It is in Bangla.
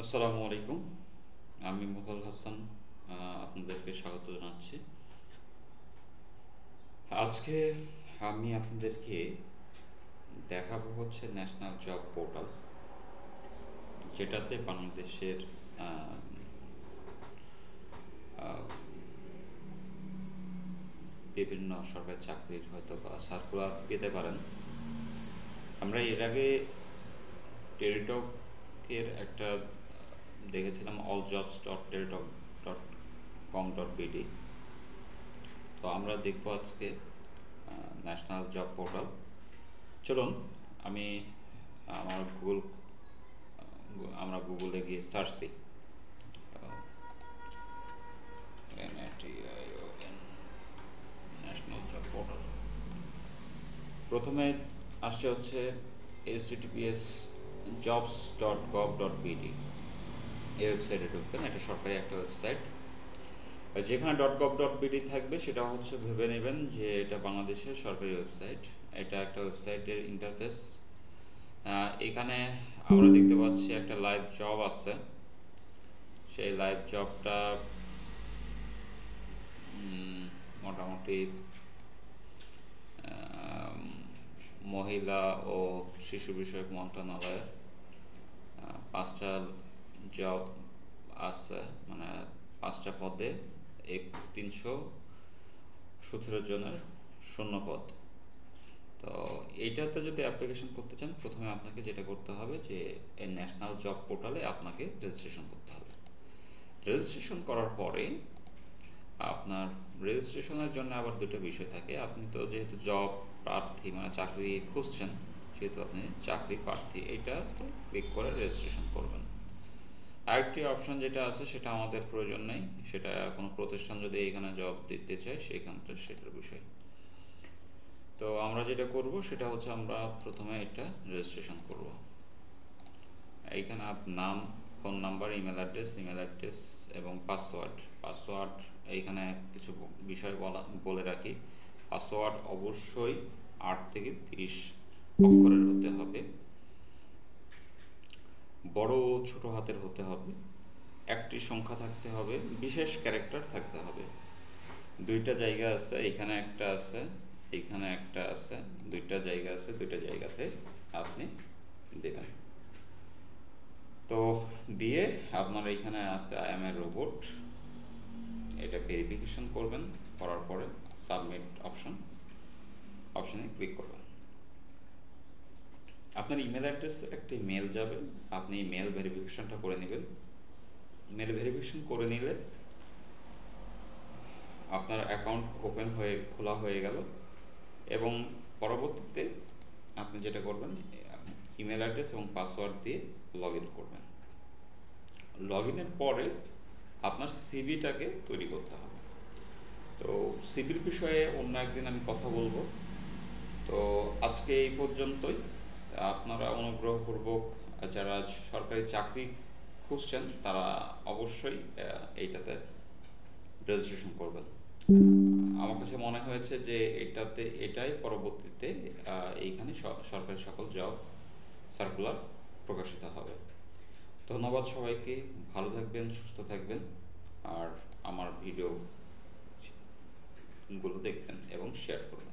আসসালামু আলাইকুম। আমি মুঘল হাসান। আপনাদেরকে স্বাগত জানাচ্ছি। আজকে আমি আপনাদেরকে দেখাবো হচ্ছে ন্যাশনাল জব পোর্টাল, যেটাতে বাংলাদেশের আহ, আহ, বিভিন্ন সরকারি চাকরির হয়তো বা সার্কুলার পেতে পারেন। আমরা এর আগে টেলিটকের একটা দেখেছিলাম alljobs.teletalk.com.bd। তো আমরা দেখবো আজকে ন্যাশনাল জব পোর্টাল। চলুন আমি আমার আমরা গুগলে গিয়ে সার্চ দিই ন্যাশনাল জব পোর্টাল। প্রথমে আসছে হচ্ছে https://jobs.gov.bd। এই ওয়েবসাইটে ঢুকবেন। এটা সরকারি একটা ওয়েবসাইট। যেখানে .gov.bd থাকবে সেটা হচ্ছে ভেবে নেবেন যে এটা বাংলাদেশের সরকারি ওয়েবসাইট। এটা একটা ওয়েবসাইটের ইন্টারফেস। এখানে আমরা দেখতে পাচ্ছি একটা লাইভ জব আছে। সেই লাইভ জবটা মোটামুটি মহিলা ও শিশু বিষয়ক মন্ত্রণালয়ে 5টা জব আছে, মানে 5টা পদে 317 জনের শূন্য পদ। তো এইটাতে যদি অ্যাপ্লিকেশন করতে চান, প্রথমে আপনাকে যেটা করতে হবে যে এই ন্যাশনাল জব পোর্টালে আপনাকে রেজিস্ট্রেশন করতে হবে। রেজিস্ট্রেশন করার পরে আপনার রেজিস্ট্রেশনের জন্য আবার দুটো বিষয় থাকে। আপনি তো যেহেতু জব প্রার্থী, মানে চাকরি খুঁজছেন, সেহেতু আপনি চাকরি প্রার্থী এইটাতে ক্লিক করে রেজিস্ট্রেশন করবেন। আরেকটি অপশন যেটা আছে সেটা আমাদের প্রয়োজন নেই, সেটা কোনো প্রতিষ্ঠান যদি এখানে জব দিতে চায় সেখানটা সেটার বিষয়। তো আমরা যেটা করব সেটা হচ্ছে আমরা প্রথমে এটা রেজিস্ট্রেশন করব। এইখানে নাম, ফোন নাম্বার, ইমেল অ্যাড্রেস এবং পাসওয়ার্ড এইখানে কিছু বিষয় বলে রাখি। পাসওয়ার্ড অবশ্যই 8 থেকে 30 অক্ষরের হতে হবে, বড় ও ছোট হাতের হতে হবে, একটি সংখ্যা থাকতে হবে, বিশেষ ক্যারেক্টার থাকতে হবে। দুইটা জায়গা আছে, এখানে একটা আছে, এখানে একটা আছে, দুইটা জায়গা আছে, দুইটা জায়গাতে আপনি দেবেন। তো দিয়ে আপনার এখানে আছে আই এম এ রোবট, এটা ভেরিফিকেশন করবেন। করার পরে সাবমিট অপশনে ক্লিক করবেন। আপনার ইমেল অ্যাড্রেসে একটি মেল যাবে, আপনি মেল ভেরিফিকেশনটা করে নেবেন। মেল ভেরিফিকেশন করে নিলে আপনার অ্যাকাউন্ট খোলা হয়ে গেল। এবং পরবর্তীতে আপনি যেটা করবেন, ইমেল অ্যাড্রেস এবং পাসওয়ার্ড দিয়ে লগ ইন করবেন। লগ ইনের পরে আপনার সিভিটাকে তৈরি করতে হবে। তো সিভির বিষয়ে অন্য একদিন আমি কথা বলবো। তো আজকে এই পর্যন্তই। আপনারা অনুগ্রহপূর্বক যারা সরকারি চাকরি খুঁজছেন তারা অবশ্যই এইটাতে রেজিস্ট্রেশন করবেন। আমার কাছে মনে হয়েছে যে এটাই পরবর্তীতে এইখানে সরকারি সকল জব সার্কুলার প্রকাশিত হবে। ধন্যবাদ সবাইকে। ভালো থাকবেন, সুস্থ থাকবেন, আর আমার ভিডিওগুলো দেখবেন এবং শেয়ার করবেন।